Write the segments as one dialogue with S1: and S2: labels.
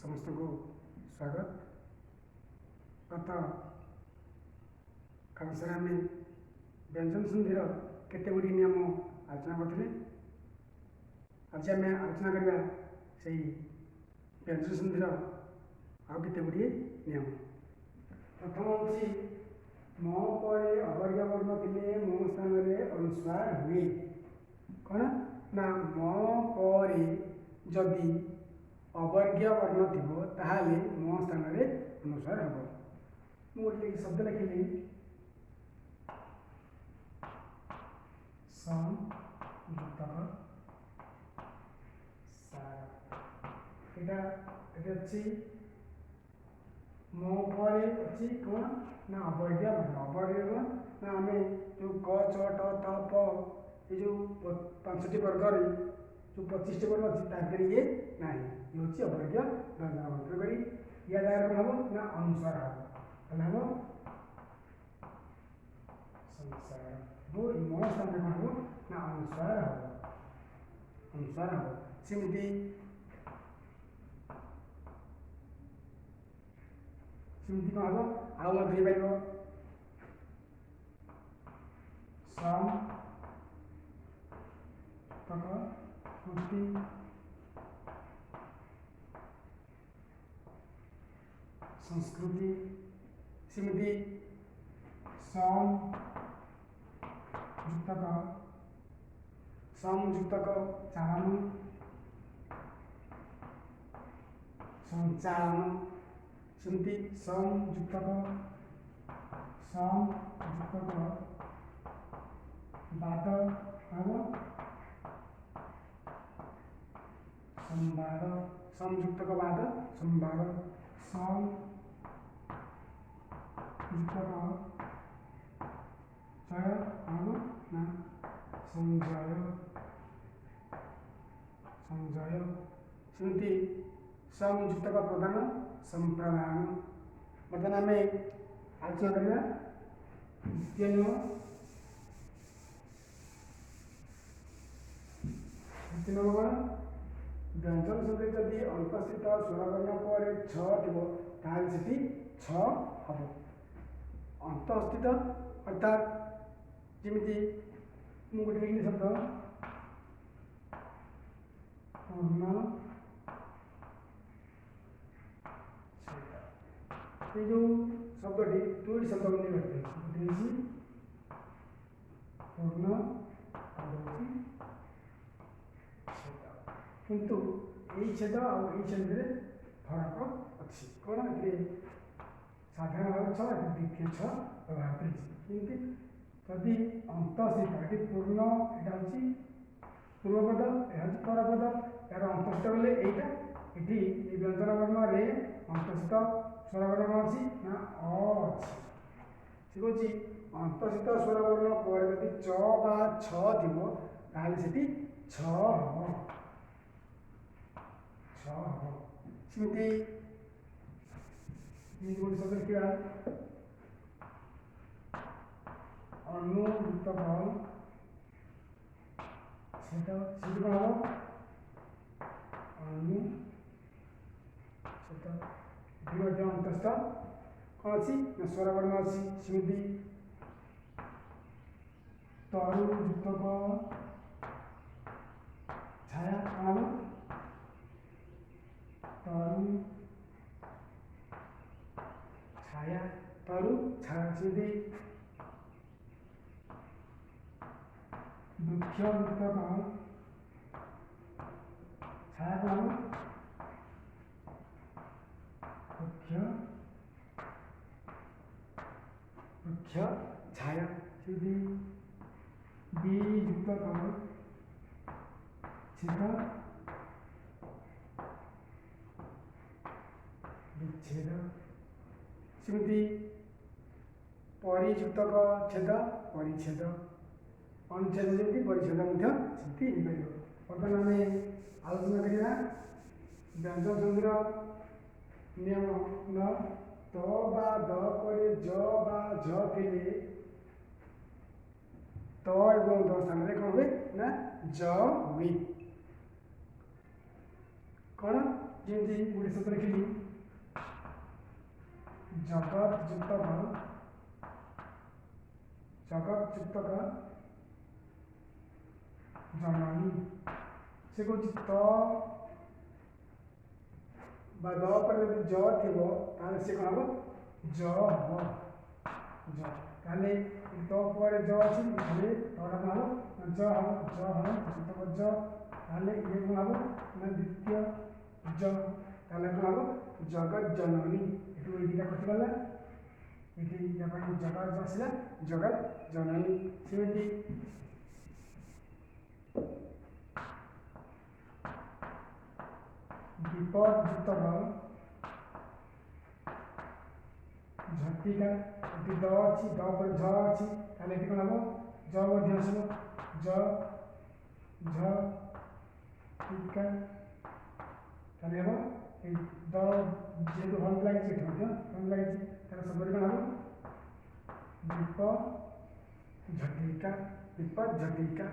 S1: समस्त को स्वागत। गत कक्षार आम व्यंजन संधिर केते गुडी नियम आलोचना करते। आज आम आलोचना करवा से व्यंजन संधिर आउ केते गुडी नियम। प्रथम हूँ म पर अवर्ग वर्ण थे मो स्थान में अनुस्वार हुए। कौन ना म पर जदि अवर्ग्य वर्ण थो ताहले मो स्थान में अनुस्वार हम। मुझे शब्द लिखिली सम युक्तक सार। यहाँ अच्छी मो पर अच्छी कौन ना अवर्ग्य वर्ण। अवर्ग्य वर्ण ना आम जो क च ट त प ये जो 5टी वर्ग जो 25टी वर्ण अच्छी ये ना ये हूँ अवर्ग्य व्यंजन। तेणुक या जगह कौन हम ना अनुस्वार हम हम संसार वो मो स्थान में कौन हम ना अनुस्वार हम अनुस्वार हम सेमती सेमती कौन हम आउ मत पार सम तक श्रुति संस्कृति सेमती संयुक्तक चालन संचालन सेमती संयुक्तक वाद संवाद संयुक्तक वाद संवाद जय ना संजय संजय सेमती संयुक्तक प्रदान संप्रदान। बर्तमान आम आलोचना करवा द्वितीय नियम। द्वितीय नियम कौन व्यंजन संधि जदि अंतस्थित स्वरवर्ण पर छ थो ताहले से छ हम। अंतस्थित अर्थात जमी गोटे लिखी शब्द पूर्ण ये जो शब्दी दुईट शब्द को नहीं करते पूर्ण किंतु यही छेद आई छेद फरक अच्छी कौन ये साधारण भाव छ द्वितीय छ व्यवहार करती जदि अंतस्थित ये पूर्ण यहाँ हूँ पूर्वपद यह परपद यार अंतस्थित बोले यहाँ ये व्यंजन वर्ण में अंतस्थित स्वरवर्ण कौन अच्छी ना अच्छी ठीक अच्छे। अंतस्थित स्वरवर्ण पर जदि च बा छ थो ताहले से छ हम सेमती गोटे शब्द लिखा अनुयुक्तक छेद से कौन हम अनु छेद अंतस्थ कौन अच्छी ना स्वरवर्ण अच्छी सेमती तरुयुक्तक छाया कौन हम तरु छाया तरु छाया सीधी वृक्षयुक्तक छाया कौन वृक्ष छाया सीधी बीयुक्तक छेद विच्छेद सेमती परियुक्तक छेद परिच्छेद अनुच्छेद जमी परिच्छेद सेमती बर्तमान आम आलोचना करवा व्यंजन संधिर नियम न त बा द पर ज बा झ थे त एवं द स्थान में कौन हुए ना ज हुए कौन जमी गोटे शब्द लिखिली जगत युक्तक जननी से कौन त बा द पर यदि ज थी ताले से कौन हम ज हम ज ताले तो पर ज अछि ताले तोरा कौन हम ज हम युक्तक ज ताले ये कौन हम ना द्वितीय ज ताले कौन हम जगत जननी एटू ए दिटा कथि गला एटी जब जगत आसला जगत जननी सेमती विपद युक्तक झटिका यदि द अच्छी द पर झ अच्छी ताले एटी कौन हम ज मध्य आसलो ज झ टिका ताले हम ए द जेतु हल लागि छै मध्य हल लागि छै तार शब्द कौन हम विपद झटिका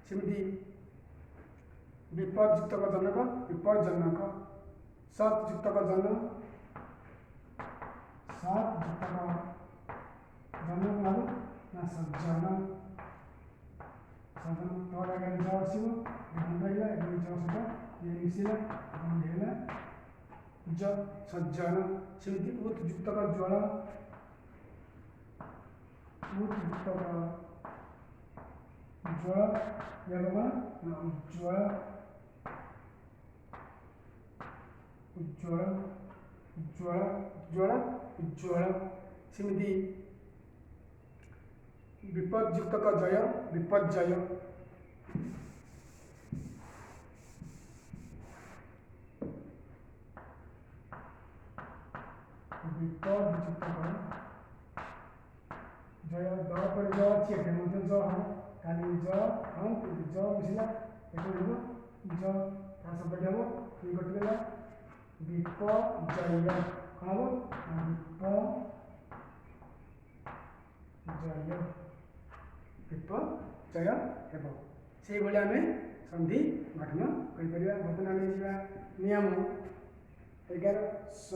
S1: सेमती विपद युक्तक जनक विपद जनक सत युक्तक जन सत युक्तक जन कौन ना सज्जन सज्जन तोर आगे ज आसिबो बंदाइला एगो ज सत ये मिसिला बंदेला ज सज्जन सेमती उत युक्तक ज्वल उत युक्तक ज्वल या ना उज्ज्वल उज्ज्वल उज्ज्वल उज्ज्वल उज्ज्वल सेमती विपद युक्तक जय विपज्जय विपद युक्तक जय द पर ज अछि एते मध्य ज हम ताली ज हम ज मिसिला एतो हो ज ता शब्द हम ये कटला विपज्जय हम विपज्जय हेब से भली आमे संधि गठन करि परिबा वर्तमान आमे जिबा नियम 11 स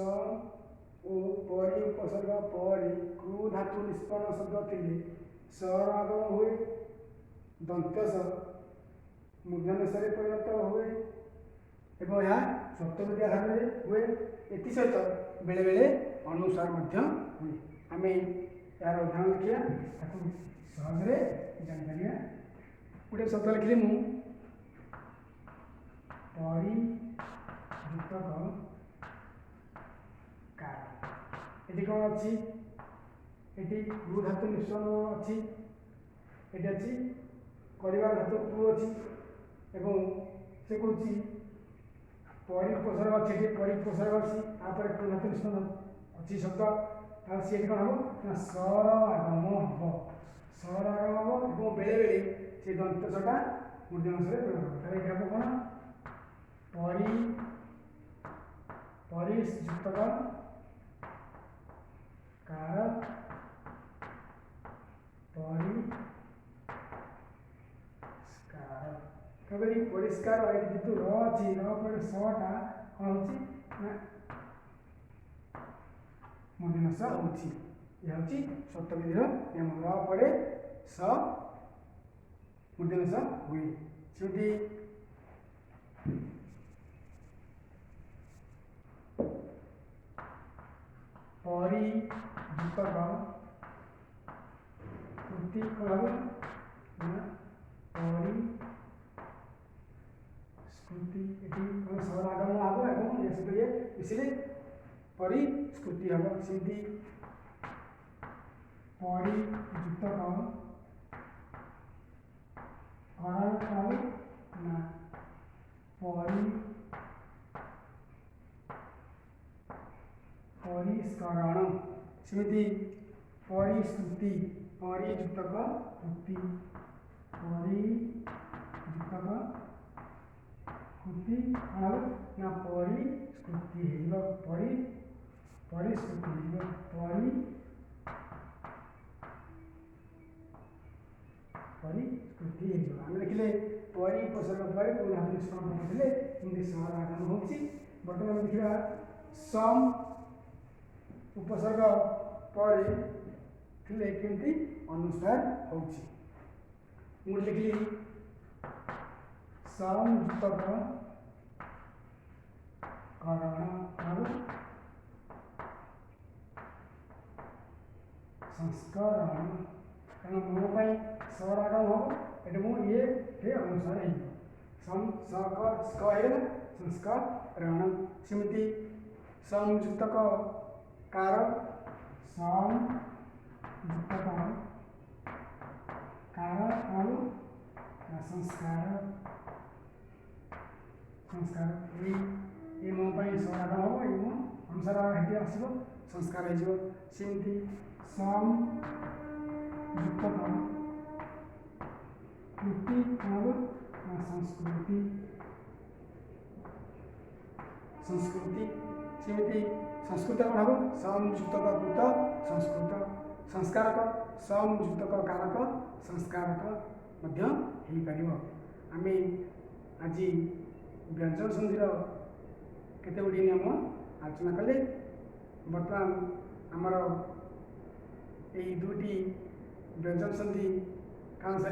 S1: ओ परि उपसर्ग परि क्रू धातु निष्पन्न शब्द थिले स आगम हुए दंत स मूर्धन्य स रे परिणत हुए एवं यह सप्तमी आधार में हुए एति सहित बेले बेले अनुसार मध्य हुए आम यार अध्ययन लिखा ताकू सहजरे जानिपर गोटे शब्द लिखली मु परि युक्तक कार ये कौन अच्छी ये गु धातु निश्चन अच्छी ये अच्छी कर धातु गु अच्छी एवं से कौन परि उपसर्ग अच्छे परि उपसर्ग अच्छी तापर धातु निश्चन अच्छी शब्द तार सी कौन हम ना सर आगम हम सर आगम हम और बेले बेले से दंत सटा मूर्धन्य तार हम कौन परि परियुक्तक कार परिष्कार कबरी परिष्कार और जेतु र अछि र पर सटा कोन होछि ना मूर्धन्य स होछि ये होछि सप्तमी नियम र परे स मूर्धन्य स हुए सेठी परि युक्तक कृति कब परि स्कृति एटी कोन सर आगम आबो एवं ये सब ये इसलिए परि स्कृति हम सिद्धि परि युक्तक कारण कब ना परि परिष्करण सेमती परिस्तुति परियुक्तक कृति परियुक्तक कृति कौन ना परिस्कृति परिस्कृति परिस्कृति आम लिखिले परि उपसर्ग पर पुनः निष्पन्न करथिले हिंदी सर आगम होछि बर्तमान देखा सम उपसर्ग पर केमती अनुस्वार होउछि मु लिखली संयुक्तक करण संस्करण कारण मो सरागम हम ये मुझे ये अनुसार संस्करण सेमती संयुक्तक कार संयुक्तक कार संस्कार संस्कार ये मो सरागम हम ये मो अनुसार हेटी आसो संस्कार होमती संयुक्तक कृति संस्कृति संस्कृति सेमती संस्कृत कौन हम संयुक्तक कृत संस्कृत संस्कारक संयुक्तक कारक संस्कारक आम आज व्यंजन संधिर केते गुडी नियम आलोचना कले बर्तमान आमर यही दुईटी व्यंजन संधि कांस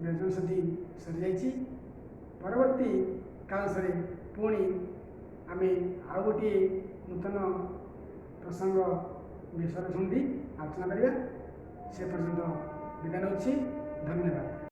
S1: व्यंजन संधि सरी जाइए परवर्ती कांस पुणी आम आउ गोटे नूतन प्रसंग विषय संधि आलोचना करवा से पर्यंत विदाय नौछि धन्यवाद।